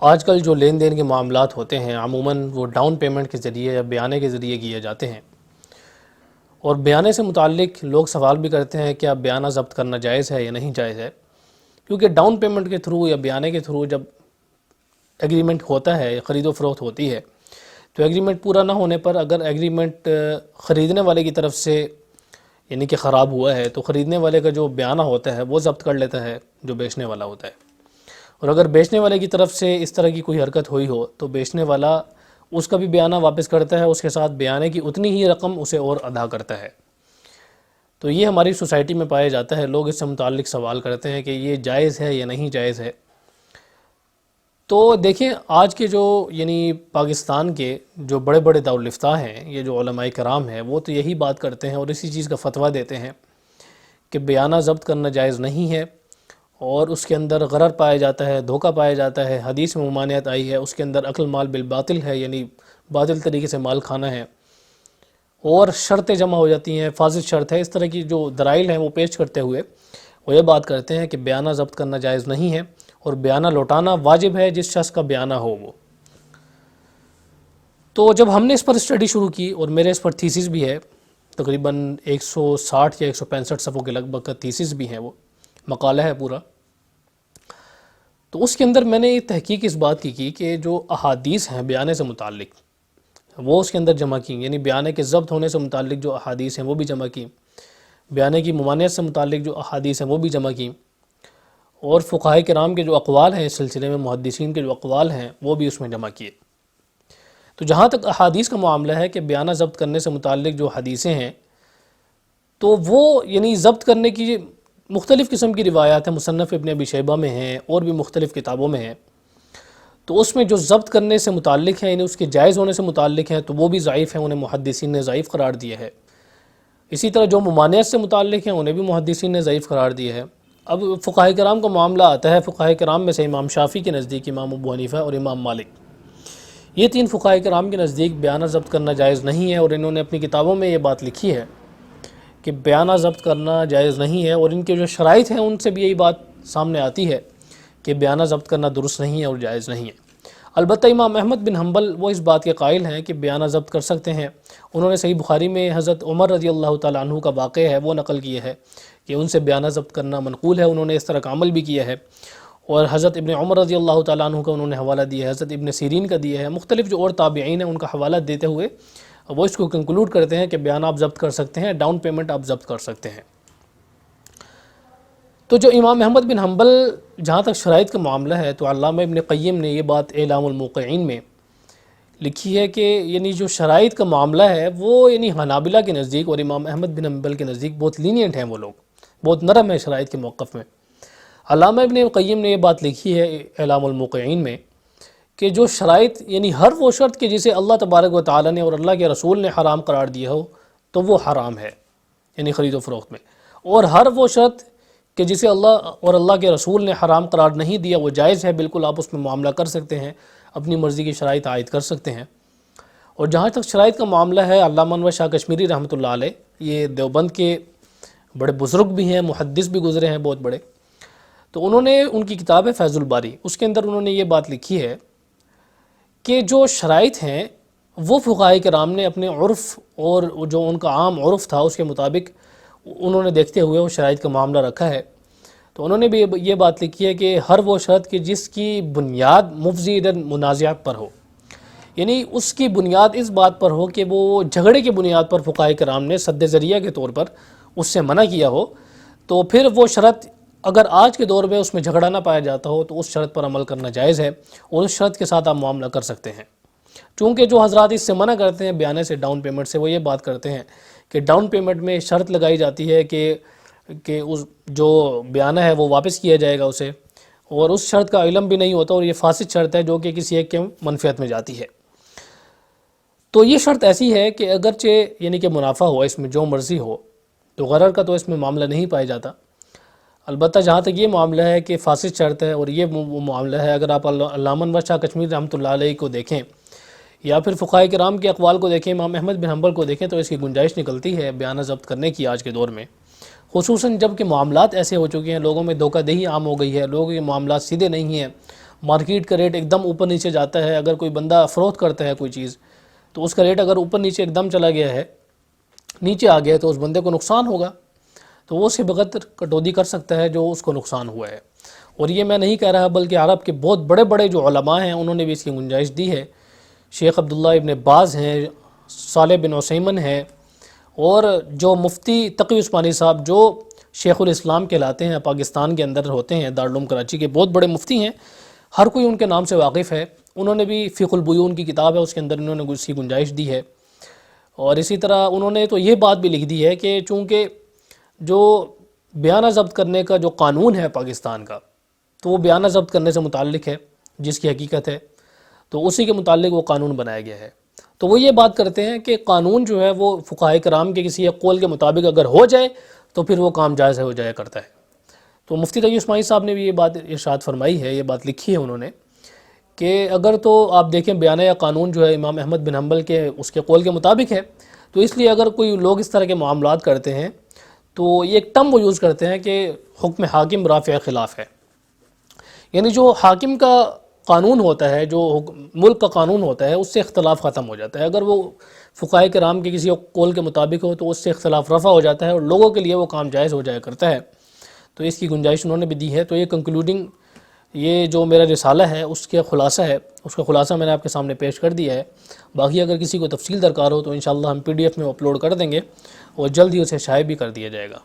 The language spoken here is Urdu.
آج کل جو لین دین کے معاملات ہوتے ہیں عموماً وہ ڈاؤن پیمنٹ کے ذریعے یا بیانے کے ذریعے کیے جاتے ہیں، اور بیانے سے متعلق لوگ سوال بھی کرتے ہیں کہ اب بیانہ ضبط کرنا جائز ہے یا نہیں جائز ہے، کیونکہ ڈاؤن پیمنٹ کے تھرو یا بیانے کے تھرو جب ایگریمنٹ ہوتا ہے، خرید و فروخت ہوتی ہے، تو ایگریمنٹ پورا نہ ہونے پر اگر ایگریمنٹ خریدنے والے کی طرف سے یعنی کہ خراب ہوا ہے تو خریدنے والے کا جو بیانہ ہوتا ہے وہ ضبط کر لیتا ہے جو بیچنے والا ہوتا ہے، اور اگر بیچنے والے کی طرف سے اس طرح کی کوئی حرکت ہوئی ہو تو بیچنے والا اس کا بھی بیانہ واپس کرتا ہے، اس کے ساتھ بیانے کی اتنی ہی رقم اسے اور ادا کرتا ہے۔ تو یہ ہماری سوسائٹی میں پایا جاتا ہے، لوگ اس سے متعلق سوال کرتے ہیں کہ یہ جائز ہے یا نہیں جائز ہے۔ تو دیکھیں آج کے جو یعنی پاکستان کے جو بڑے بڑے دارالفتاء ہیں، یہ جو علماء کرام ہیں، وہ تو یہی بات کرتے ہیں اور اسی چیز کا فتویٰ دیتے ہیں کہ بیانہ ضبط کرنا جائز نہیں ہے، اور اس کے اندر غرر پایا جاتا ہے، دھوکہ پایا جاتا ہے، حدیث میں ممانعت آئی ہے، اس کے اندر اکل مال بالباطل ہے، یعنی باطل طریقے سے مال کھانا ہے، اور شرطیں جمع ہو جاتی ہیں، فاسد شرط ہے، اس طرح کی جو دلائل ہیں وہ پیش کرتے ہوئے وہ یہ بات کرتے ہیں کہ بیانہ ضبط کرنا جائز نہیں ہے، اور بیانہ لوٹانا واجب ہے جس شخص کا بیانہ ہو وہ۔ تو جب ہم نے اس پر اسٹڈی شروع کی، اور میرے اس پر تھیسس بھی ہے، تقریباً 160 یا 165 صفحوں کے لگ بھگ کا تھیسس بھی ہے، وہ مقالہ ہے پورا، تو اس کے اندر میں نے تحقیق اس بات کی کہ جو احادیث ہیں بیانے سے متعلق وہ اس کے اندر جمع کی، یعنی بیانے کے ضبط ہونے سے متعلق جو احادیث ہیں وہ بھی جمع کی، بیانے کی ممانعت سے متعلق جو احادیث ہیں وہ بھی جمع کی، اور فقہاء کرام کے جو اقوال ہیں اس سلسلے میں، محدثین کے جو اقوال ہیں وہ بھی اس میں جمع کیے۔ تو جہاں تک احادیث کا معاملہ ہے کہ بیانہ ضبط کرنے سے متعلق جو حدیثیں ہیں تو وہ یعنی ضبط کرنے کی مختلف قسم کی روایات ہیں، مصنف ابن ابی شیبہ میں ہیں اور بھی مختلف کتابوں میں ہیں، تو اس میں جو ضبط کرنے سے متعلق ہیں یعنی اس کے جائز ہونے سے متعلق ہیں تو وہ بھی ضعیف ہیں، انہیں محدثین نے ضعیف قرار دیا ہے۔ اسی طرح جو ممانعت سے متعلق ہیں انہیں بھی محدثین نے ضعیف قرار دیا ہے۔ اب فقہاء کرام کا معاملہ آتا ہے، فقہاء کرام میں سے امام شافعی کے نزدیک امام ابو حنیفہ اور امام مالک، یہ تین فقہاء کرام کے نزدیک بیانہ ضبط کرنا جائز نہیں ہے، اور انہوں نے اپنی کتابوں میں یہ بات لکھی ہے کہ بیانہ ضبط کرنا جائز نہیں ہے، اور ان کے جو شرائط ہیں ان سے بھی یہی بات سامنے آتی ہے کہ بیانہ ضبط کرنا درست نہیں ہے اور جائز نہیں ہے۔ البتہ امام احمد بن حنبل وہ اس بات کے قائل ہیں کہ بیانہ ضبط کر سکتے ہیں۔ انہوں نے صحیح بخاری میں حضرت عمر رضی اللہ تعالیٰ عنہ کا واقعہ ہے وہ نقل کیا ہے کہ ان سے بیانہ ضبط کرنا منقول ہے، انہوں نے اس طرح کا عمل بھی کیا ہے، اور حضرت ابن عمر رضی اللہ تعالیٰ عنہ کا انہوں نے حوالہ دیا ہے، حضرت ابن سیرین کا دیا ہے، مختلف جو اور تابعین ہیں ان کا حوالہ دیتے ہوئے وہ اس کو کنکلوڈ کرتے ہیں کہ بیانہ آپ ضبط کر سکتے ہیں، ڈاؤن پیمنٹ آپ ضبط کر سکتے ہیں۔ تو جو امام احمد بن حنبل جہاں تک شرائط کا معاملہ ہے تو علامہ ابن قیم نے یہ بات اعلام الموقعین میں لکھی ہے کہ یعنی جو شرائط کا معاملہ ہے وہ یعنی حنابلہ کے نزدیک اور امام احمد بن حنبل کے نزدیک بہت لینینٹ ہیں، وہ لوگ بہت نرم ہے شرائط کے موقف میں۔ علامہ ابن قیم نے یہ بات لکھی ہے اعلام الموقعین میں کہ جو شرائط یعنی ہر وہ شرط کہ جسے اللہ تبارک و تعالیٰ نے اور اللہ کے رسول نے حرام قرار دیا ہو تو وہ حرام ہے، یعنی خرید و فروخت میں، اور ہر وہ شرط کہ جسے اللہ اور اللہ کے رسول نے حرام قرار نہیں دیا وہ جائز ہے، بالکل آپ اس میں معاملہ کر سکتے ہیں، اپنی مرضی کی شرائط عائد کر سکتے ہیں۔ اور جہاں تک شرائط کا معاملہ ہے، علامہ انور شاہ کشمیری رحمۃ اللہ علیہ یہ دیوبند کے بڑے بزرگ بھی ہیں، محدث بھی گزرے ہیں بہت بڑے، تو انہوں نے ان کی کتاب ہے فیض الباری، اس کے اندر انہوں نے یہ بات لکھی ہے کہ جو شرائط ہیں وہ فقہاء کرام نے اپنے عرف اور جو ان کا عام عرف تھا اس کے مطابق انہوں نے دیکھتے ہوئے وہ شرائط کا معاملہ رکھا ہے۔ تو انہوں نے بھی یہ بات لکھی ہے کہ ہر وہ شرط کہ جس کی بنیاد مفضی منازعات پر ہو، یعنی اس کی بنیاد اس بات پر ہو کہ وہ جھگڑے کی بنیاد پر فقہاء کرام نے سد ذریعہ کے طور پر اس سے منع کیا ہو، تو پھر وہ شرط اگر آج کے دور میں اس میں جھگڑا نہ پایا جاتا ہو تو اس شرط پر عمل کرنا جائز ہے، اور اس شرط کے ساتھ آپ معاملہ کر سکتے ہیں۔ چونکہ جو حضرات اس سے منع کرتے ہیں بیانے سے، ڈاؤن پیمنٹ سے، وہ یہ بات کرتے ہیں کہ ڈاؤن پیمنٹ میں شرط لگائی جاتی ہے کہ اس جو بیانہ ہے وہ واپس کیا جائے گا اسے، اور اس شرط کا علم بھی نہیں ہوتا، اور یہ فاسد شرط ہے جو کہ کسی ایک کے منفعت میں جاتی ہے۔ تو یہ شرط ایسی ہے کہ اگرچہ یعنی کہ منافع ہو اس میں جو مرضی ہو تو غرر کا تو اس میں معاملہ نہیں پایا جاتا۔ البتہ جہاں تک یہ معاملہ ہے کہ فاسد شرط ہے، اور یہ وہ معاملہ ہے، اگر آپ علامہ انور شاہ کشمیری رحمۃ اللہ علیہ کو دیکھیں یا پھر فقہاء کرام کے اقوال کو دیکھیں، امام احمد بن حنبل کو دیکھیں، تو اس کی گنجائش نکلتی ہے بیانہ ضبط کرنے کی آج کے دور میں، خصوصاً جب کہ معاملات ایسے ہو چکے ہیں، لوگوں میں دھوکہ دہی عام ہو گئی ہے، لوگوں کے معاملات سیدھے نہیں ہیں، مارکیٹ کا ریٹ ایک دم اوپر نیچے جاتا ہے، اگر کوئی بندہ فروخت کرتا ہے کوئی چیز تو اس کا ریٹ اگر اوپر نیچے ایک دم چلا گیا ہے، نیچے آ گیا ہے، تو اس بندے کو نقصان ہوگا، تو وہ اسی بقدر کٹوتی کر سکتا ہے جو اس کو نقصان ہوا ہے۔ اور یہ میں نہیں کہہ رہا بلکہ عرب کے بہت بڑے بڑے جو علماء ہیں انہوں نے بھی اس کی گنجائش دی ہے۔ شیخ عبداللہ ابن باز ہیں، صالح بن عثیمین ہیں، اور جو مفتی تقی عثمانی صاحب جو شیخ الاسلام کہلاتے ہیں، پاکستان کے اندر ہوتے ہیں، دارالعلوم کراچی کے بہت بڑے مفتی ہیں، ہر کوئی ان کے نام سے واقف ہے۔ انہوں نے بھی فقہ البیون کی کتاب ہے، اس کے اندر انہوں نے اس کی گنجائش دی ہے۔ اور اسی طرح انہوں نے تو یہ بات بھی لکھ دی ہے کہ چونکہ جو بیانہ ضبط کرنے کا جو قانون ہے پاکستان کا، تو وہ بیانہ ضبط کرنے سے متعلق ہے، جس کی حقیقت ہے، تو اسی کے متعلق وہ قانون بنایا گیا ہے۔ تو وہ یہ بات کرتے ہیں کہ قانون جو ہے وہ فقہائے کرام کے کسی ایک قول کے مطابق اگر ہو جائے تو پھر وہ کام جائز ہو جایا کرتا ہے۔ تو مفتی تقی عثمانی صاحب نے بھی یہ بات ارشاد فرمائی ہے، یہ بات لکھی ہے انہوں نے، کہ اگر تو آپ دیکھیں بیانہ یا قانون جو ہے امام احمد بن حنبل کے اس کے قول کے مطابق ہے، تو اس لیے اگر کوئی لوگ اس طرح کے معاملات کرتے ہیں تو یہ ایک ٹرم وہ یوز کرتے ہیں کہ حکم حاکم رافع خلاف ہے، یعنی جو حاکم کا قانون ہوتا ہے، جو ملک کا قانون ہوتا ہے، اس سے اختلاف ختم ہو جاتا ہے۔ اگر وہ فقہائے کرام کے کسی قول کے مطابق ہو تو اس سے اختلاف رفع ہو جاتا ہے اور لوگوں کے لیے وہ کام جائز ہو جایا کرتا ہے۔ تو اس کی گنجائش انہوں نے بھی دی ہے۔ تو یہ کنکلوڈنگ، یہ جو میرا رسالہ ہے اس کے خلاصہ ہے، اس کا خلاصہ میں نے آپ کے سامنے پیش کر دیا ہے۔ باقی اگر کسی کو تفصیل درکار ہو تو انشاءاللہ ہم PDF میں اپلوڈ کر دیں گے اور جلد ہی اسے شائع بھی کر دیا جائے گا۔